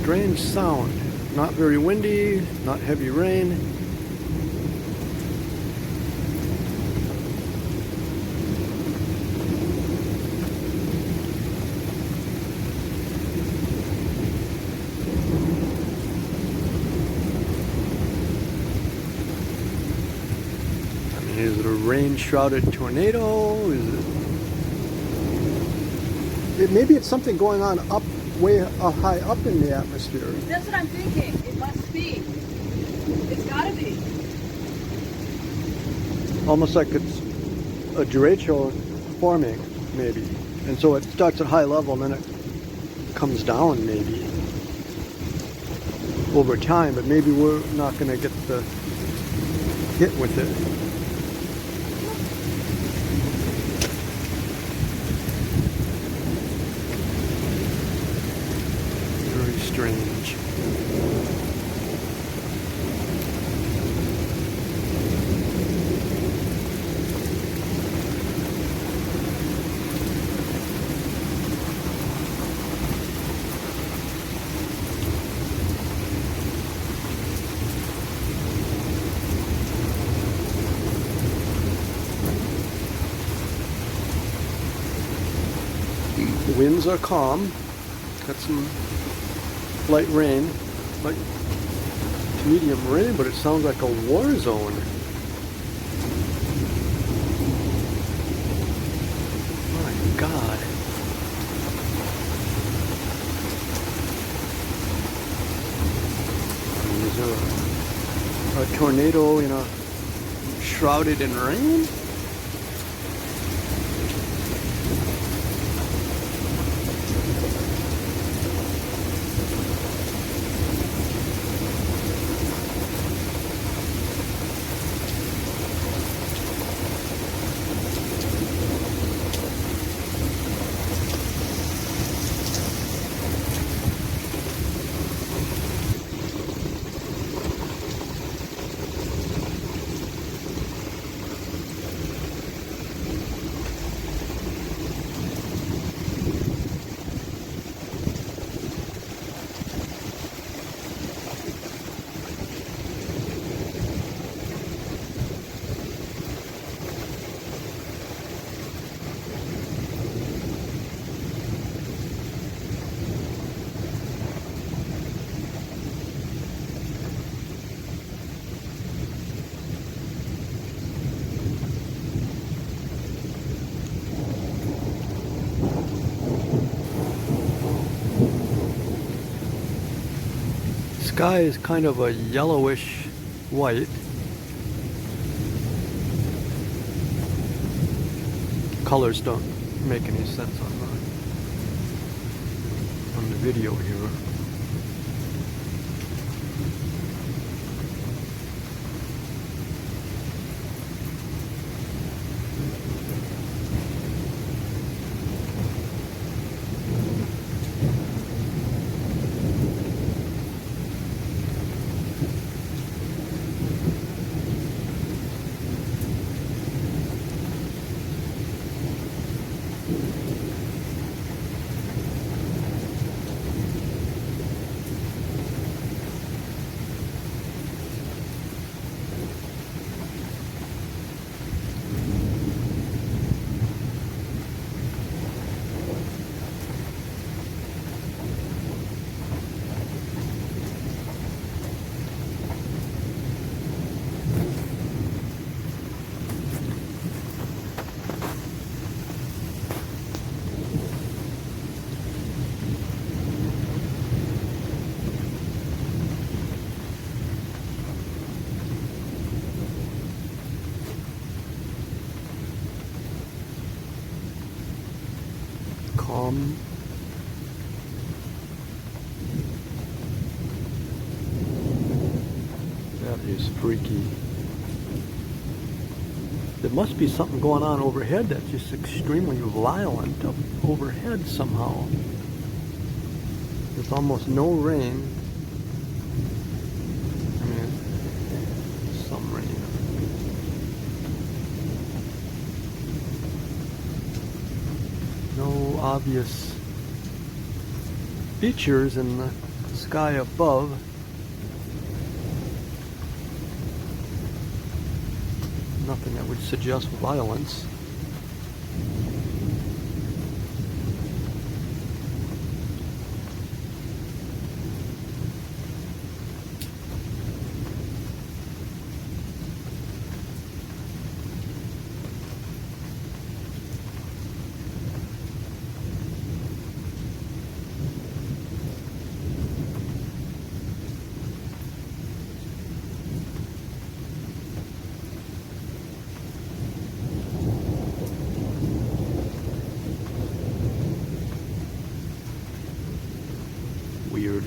strange sound. Not very windy, not heavy rain. I mean, is it a rain-shrouded tornado? Maybe it's something going on up way high up in the atmosphere. That's what I'm thinking. It must be. It's gotta be. Almost like it's a derecho forming, maybe. And so it starts at high level and then it comes down maybe over time, but maybe we're not going to get the hit with it. Strange. Winds are calm. Got some light rain, light to medium rain, but it sounds like a war zone. My God. Is there a tornado, shrouded in rain? Sky is kind of a yellowish white. Colors don't make any sense on the video here. Calm. That is freaky. There must be something going on overhead that's just extremely violent up overhead somehow. There's almost no rain. I mean, some rain. No obvious features in the sky above. Nothing that would suggest violence. Weird.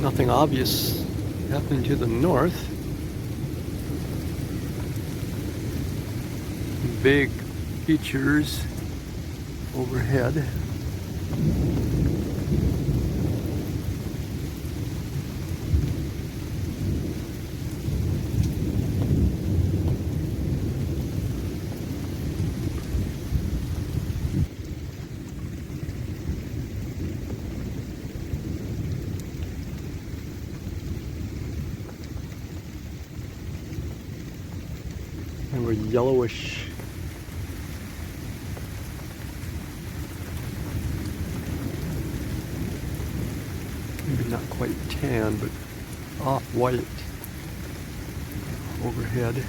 Nothing obvious happening to the north. Big features overhead. And we're yellowish. Maybe not quite tan, but off-white overhead.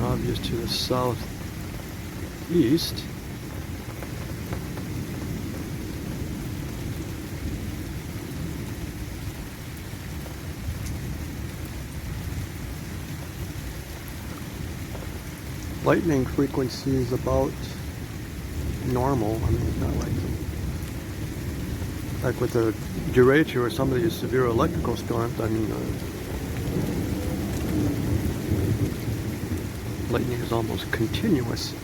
Obvious to the southeast. Lightning frequency is about normal. I mean, it's not like with a derecho or some of these severe electrical storms. I mean, lightning is almost continuous.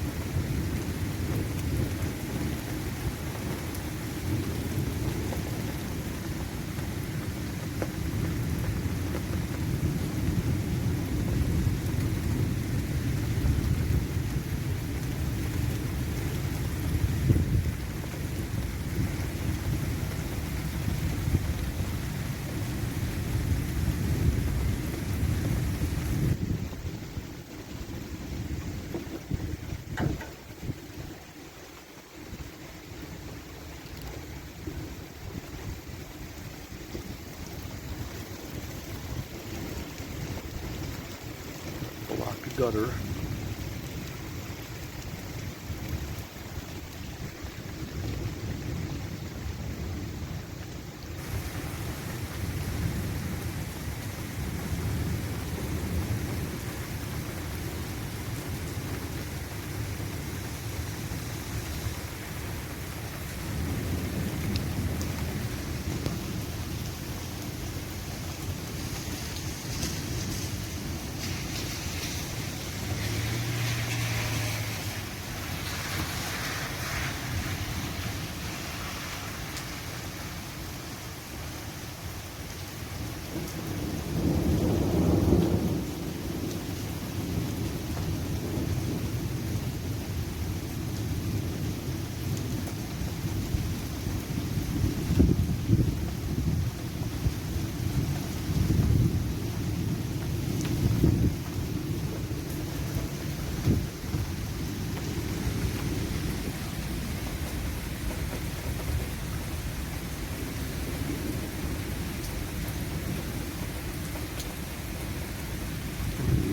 Block gutter.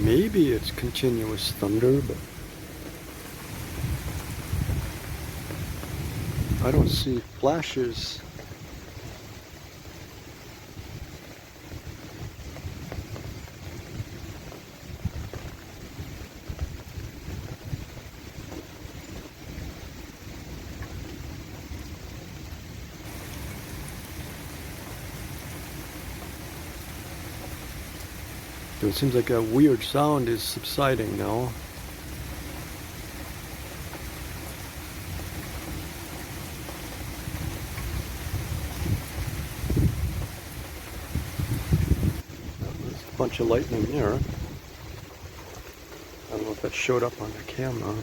Maybe it's continuous thunder, but I don't see flashes. So it seems like a weird sound is subsiding now. There's a bunch of lightning there. I don't know if that showed up on the camera.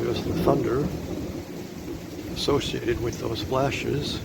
There's the thunder associated with those flashes.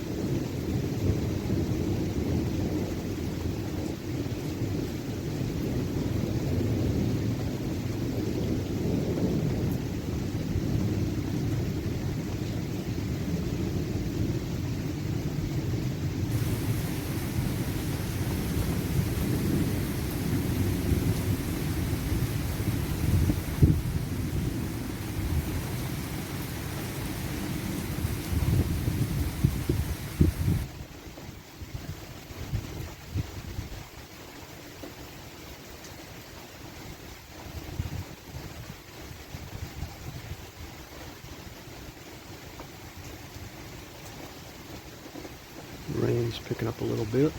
Rain's picking up a little bit.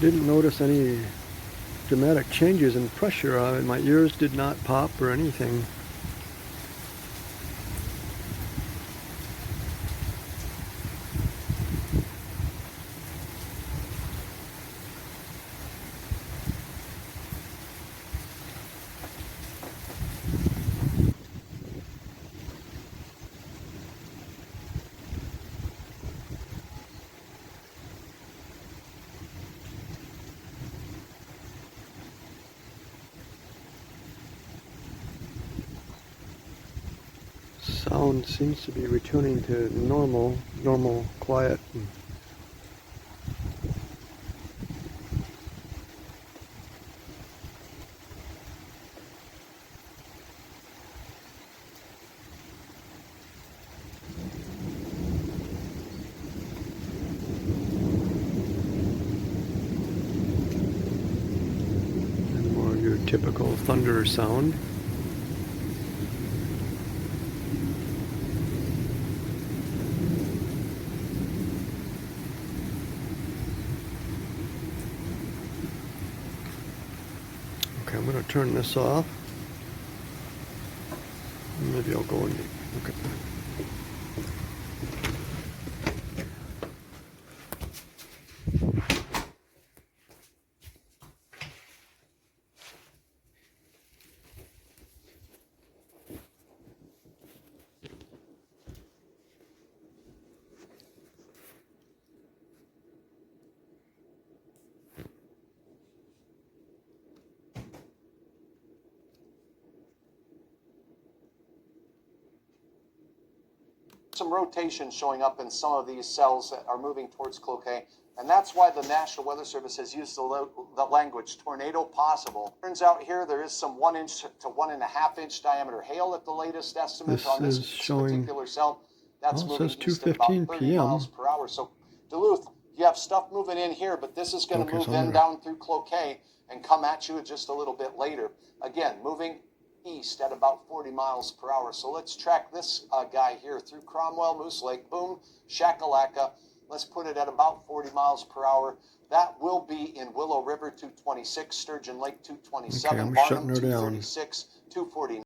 Didn't notice any dramatic changes in pressure. My ears did not pop or anything. Sound seems to be returning to normal, quiet. And more your typical thunder sound. Okay, I'm going to turn this off. Maybe I'll go and look at that. Some rotation showing up in some of these cells that are moving towards Cloquet, and that's why the National Weather Service has used the language tornado possible. Turns out here there is some 1 inch to 1.5 inch diameter hail at the latest estimate on this particular cell. That's moving east at about 30 miles per hour. So Duluth, you have stuff moving in here, but this is going to move then down through Cloquet and come at you just a little bit later. Again, moving east at about 40 miles per hour. So let's track this guy here through Cromwell, Moose Lake, boom, Shakalaka. Let's put it at about 40 miles per hour. That will be in Willow River 226, Sturgeon Lake 227, Barnum 236, 249.